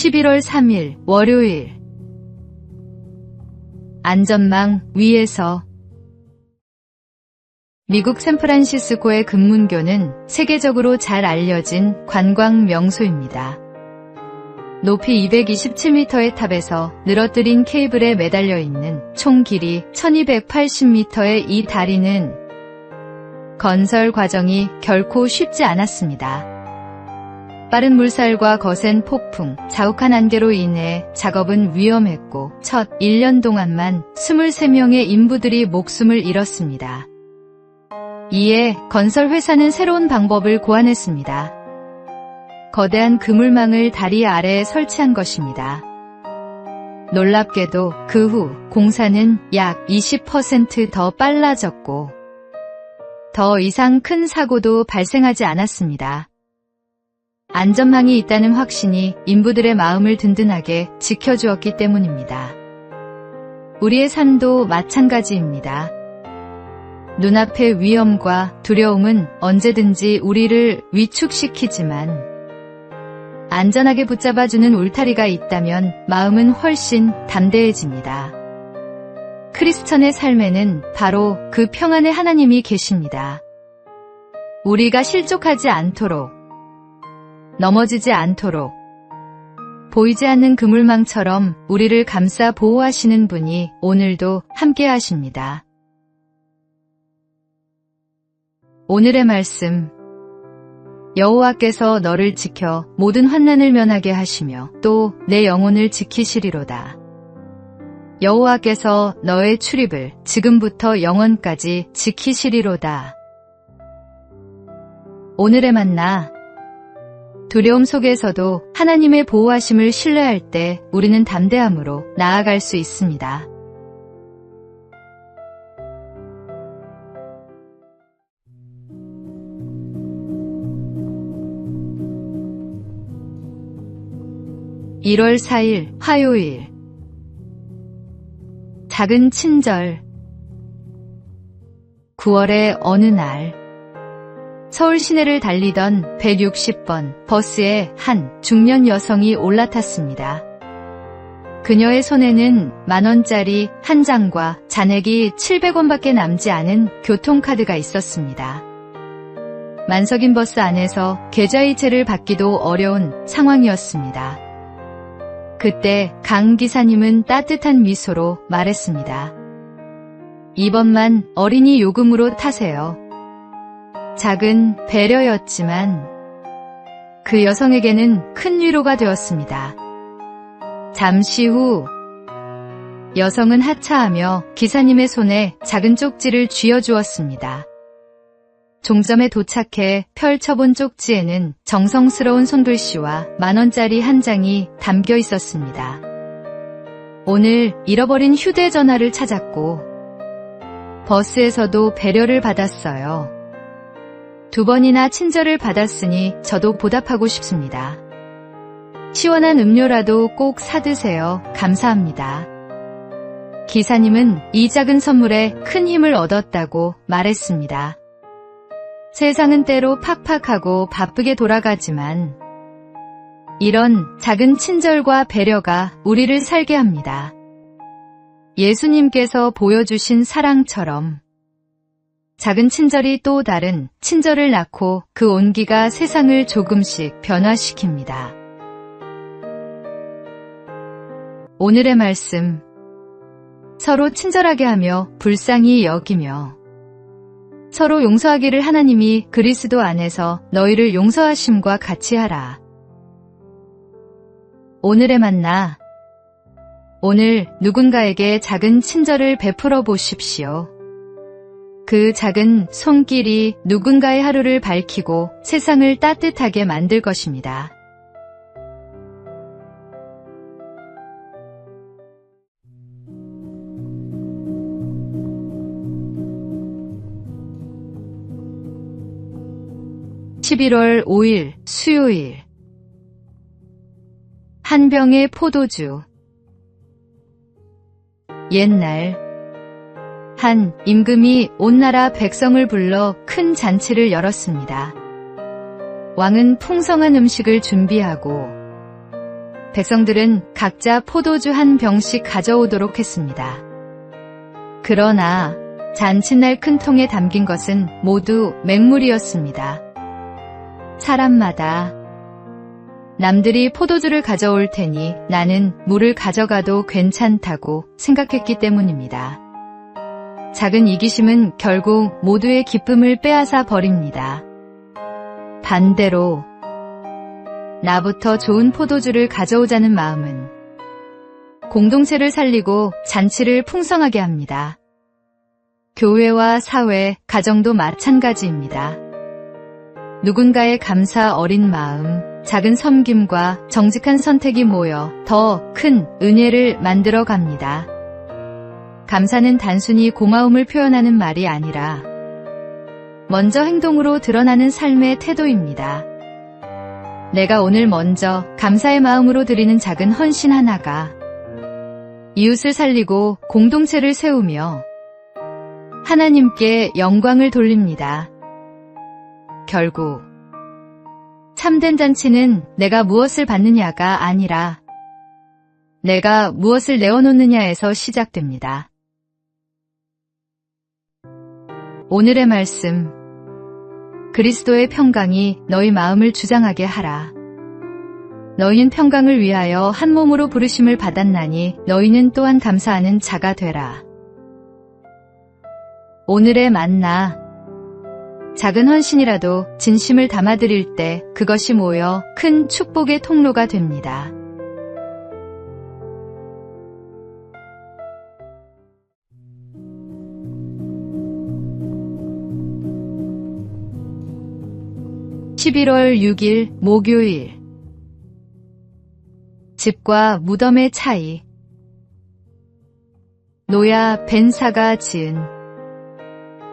11월 3일 월요일. 안전망 위에서. 미국 샌프란시스코의 금문교는 세계적으로 잘 알려진 관광 명소입니다. 높이 227m의 탑에서 늘어뜨린 케이블에 매달려 있는 총 길이 1280m의 이 다리는 건설 과정이 결코 쉽지 않았습니다. 빠른 물살과 거센 폭풍, 자욱한 안개로 인해 작업은 위험했고 첫 1년 동안만 23명의 인부들이 목숨을 잃었습니다. 이에 건설 회사는 새로운 방법을 고안했습니다. 거대한 그물망을 다리 아래에 설치한 것입니다. 놀랍게도 그 후 공사는 약 20% 더 빨라졌고 더 이상 큰 사고도 발생하지 않았습니다. 안전망이 있다는 확신이 인부들의 마음을 든든하게 지켜주었기 때문입니다. 우리의 삶도 마찬가지입니다. 눈앞의 위험과 두려움은 언제든지 우리를 위축시키지만 안전하게 붙잡아주는 울타리가 있다면 마음은 훨씬 담대해집니다. 크리스천의 삶에는 바로 그 평안의 하나님이 계십니다. 우리가 실족하지 않도록, 넘어지지 않도록, 보이지 않는 그물망처럼 우리를 감싸 보호하시는 분이 오늘도 함께 하십니다. 오늘의 말씀. 여호와께서 너를 지켜 모든 환난을 면하게 하시며 또 내 영혼을 지키시리로다. 여호와께서 너의 출입을 지금부터 영원까지 지키시리로다. 오늘의 만나. 두려움 속에서도 하나님의 보호하심을 신뢰할 때 우리는 담대함으로 나아갈 수 있습니다. (1월 4일) 화요일. 작은 친절. 9월의 어느 날 서울 시내를 달리던 160번 버스에 한 중년 여성이 올라탔습니다. 그녀의 손에는 10,000원짜리 한 장과 잔액이 700원밖에 남지 않은 교통카드가 있었습니다. 만석인 버스 안에서 계좌이체를 받기도 어려운 상황이었습니다. 그때 강 기사님은 따뜻한 미소로 말했습니다. 이번만 어린이 요금으로 타세요. 작은 배려였지만 그 여성에게는 큰 위로가 되었습니다. 잠시 후 여성은 하차하며 기사님의 손에 작은 쪽지를 쥐어주었습니다. 종점에 도착해 펼쳐본 쪽지에는 정성스러운 손글씨와 10,000원짜리 한 장이 담겨 있었습니다. 오늘 잃어버린 휴대전화를 찾았고 버스에서도 배려를 받았어요. 2번이나 친절을 받았으니 저도 보답하고 싶습니다. 시원한 음료라도 꼭 사드세요. 감사합니다. 기사님은 이 작은 선물에 큰 힘을 얻었다고 말했습니다. 세상은 때로 팍팍하고 바쁘게 돌아가지만 이런 작은 친절과 배려가 우리를 살게 합니다. 예수님께서 보여주신 사랑처럼 작은 친절이 또 다른 친절을 낳고 그 온기가 세상을 조금씩 변화시킵니다. 오늘의 말씀. 서로 친절하게 하며 불쌍히 여기며 서로 용서하기를 하나님이 그리스도 안에서 너희를 용서하심과 같이 하라. 오늘의 만나. 오늘 누군가에게 작은 친절을 베풀어 보십시오. 그 작은 손길이 누군가의 하루를 밝히고 세상을 따뜻하게 만들 것입니다. (11월 5일) 수요일. 한 병의 포도주. 옛날 한 임금이 온 나라 백성을 불러 큰 잔치를 열었습니다. 왕은 풍성한 음식을 준비하고 백성들은 각자 포도주 한 병씩 가져오도록 했습니다. 그러나 잔칫날 큰 통에 담긴 것은 모두 맹물이었습니다. 사람마다 남들이 포도주를 가져올 테니 나는 물을 가져가도 괜찮다고 생각했기 때문입니다. 작은 이기심은 결국 모두의 기쁨을 빼앗아 버립니다. 반대로 나부터 좋은 포도주를 가져오자는 마음은 공동체를 살리고 잔치를 풍성하게 합니다. 교회와 사회, 가정도 마찬가지입니다. 누군가의 감사 어린 마음, 작은 섬김과 정직한 선택이 모여 더 큰 은혜를 만들어 갑니다. 감사는 단순히 고마움을 표현하는 말이 아니라 먼저 행동으로 드러나는 삶의 태도입니다. 내가 오늘 먼저 감사의 마음으로 드리는 작은 헌신 하나가 이웃을 살리고 공동체를 세우며 하나님께 영광을 돌립니다. 결국 참된 잔치는 내가 무엇을 받느냐가 아니라 내가 무엇을 내어놓느냐에서 시작됩니다. 오늘의 말씀, 그리스도의 평강이 너희 마음을 주장하게 하라. 너희는 평강을 위하여 한 몸으로 부르심을 받았나니 너희는 또한 감사하는 자가 되라. 오늘의 만나, 작은 헌신이라도 진심을 담아드릴 때 그것이 모여 큰 축복의 통로가 됩니다. (11월 6일) 목요일. 집과 무덤의 차이. 노야 벤사가 지은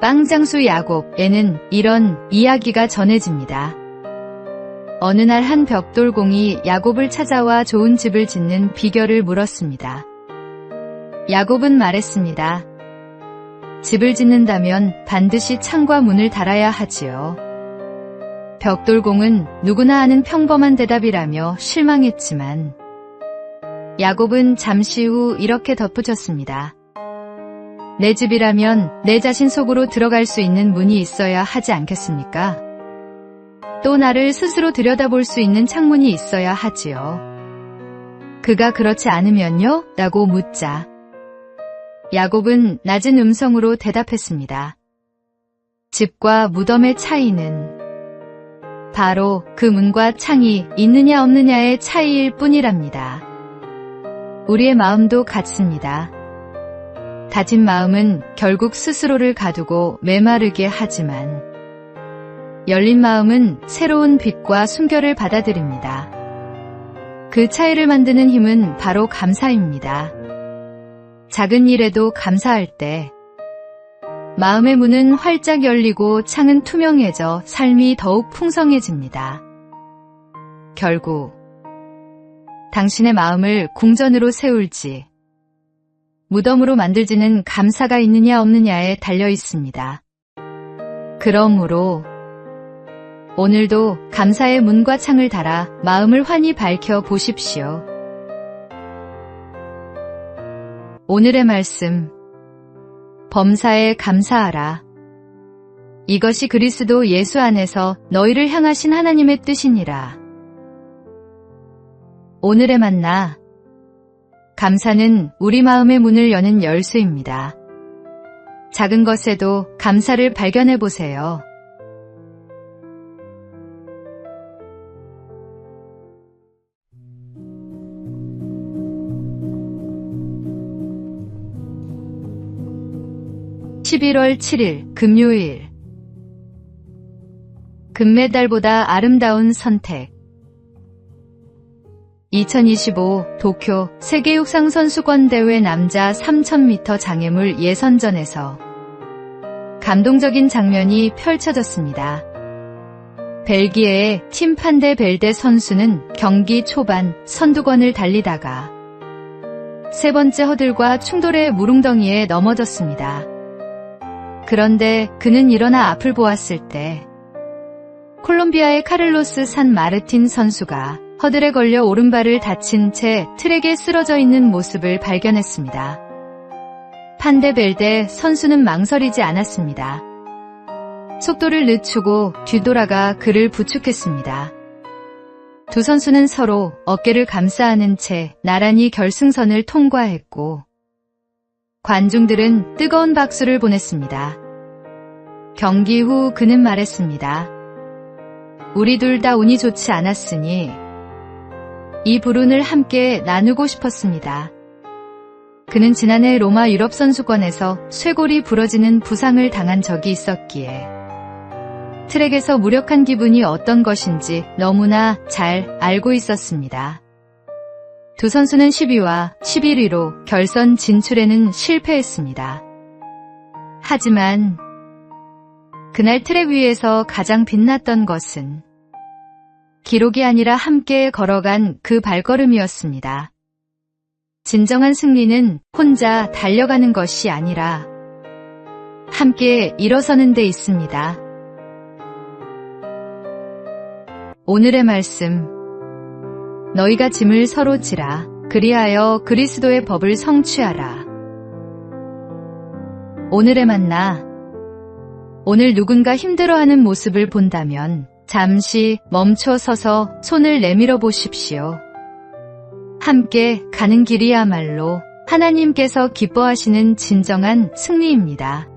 빵장수 야곱에는 이런 이야기가 전해집니다. 어느 날 한 벽돌공이 야곱을 찾아와 좋은 집을 짓는 비결을 물었습니다. 야곱은 말했습니다. 집을 짓는다면 반드시 창과 문을 달아야 하지요. 벽돌공은 누구나 아는 평범한 대답이라며 실망했지만 야곱은 잠시 후 이렇게 덧붙였습니다. 내 집이라면 내 자신 속으로 들어갈 수 있는 문이 있어야 하지 않겠습니까? 또 나를 스스로 들여다볼 수 있는 창문이 있어야 하지요. 그가 그렇지 않으면요? 라고 묻자 야곱은 낮은 음성으로 대답했습니다. 집과 무덤의 차이는 바로 그 문과 창이 있느냐 없느냐의 차이일 뿐이랍니다. 우리의 마음도 같습니다. 다진 마음은 결국 스스로를 가두고 메마르게 하지만 열린 마음은 새로운 빛과 순결을 받아들입니다. 그 차이를 만드는 힘은 바로 감사입니다. 작은 일에도 감사할 때 마음의 문은 활짝 열리고 창은 투명해져 삶이 더욱 풍성해집니다. 결국 당신의 마음을 궁전으로 세울지 무덤으로 만들지는 감사가 있느냐 없느냐에 달려 있습니다. 그러므로 오늘도 감사의 문과 창을 달아 마음을 환히 밝혀 보십시오. 오늘의 말씀, 범사에 감사하라. 이것이 그리스도 예수 안에서 너희를 향하신 하나님의 뜻이니라. 오늘의 만나, 감사는 우리 마음의 문을 여는 열쇠입니다. 작은 것에도 감사를 발견해 보세요. (11월 7일) 금요일. 금메달보다 아름다운 선택. 2025 도쿄 세계육상선수권대회 남자 3000m 장애물 예선전에서 감동적인 장면이 펼쳐졌습니다. 벨기에의 팀 판데 벨데 선수는 경기 초반 선두권을 달리다가 세 번째 허들과 충돌해 무릉덩이에 넘어졌습니다. 그런데 그는 일어나 앞을 보았을 때 콜롬비아의 카를로스 산 마르틴 선수가 허들에 걸려 오른발을 다친 채 트랙에 쓰러져 있는 모습을 발견했습니다. 판데벨데 선수는 망설이지 않았습니다. 속도를 늦추고 뒤돌아가 그를 부축했습니다. 두 선수는 서로 어깨를 감싸 안은 채 나란히 결승선을 통과했고 관중들은 뜨거운 박수를 보냈습니다. 경기 후 그는 말했습니다. 우리 둘 다 운이 좋지 않았으니 이 불운을 함께 나누고 싶었습니다. 그는 지난해 로마 유럽 선수권에서 쇄골이 부러지는 부상을 당한 적이 있었기에 트랙에서 무력한 기분이 어떤 것인지 너무나 잘 알고 있었습니다. 두 선수는 10위와 11위로 결선 진출에는 실패했습니다. 하지만 그날 트랙 위에서 가장 빛났던 것은 기록이 아니라 함께 걸어간 그 발걸음이었습니다. 진정한 승리는 혼자 달려가는 것이 아니라 함께 일어서는 데 있습니다. 오늘의 말씀. 너희가 짐을 서로 지라. 그리하여 그리스도의 법을 성취하라. 오늘의 만나. 오늘 누군가 힘들어하는 모습을 본다면 잠시 멈춰 서서 손을 내밀어 보십시오. 함께 가는 길이야말로 하나님께서 기뻐하시는 진정한 승리입니다.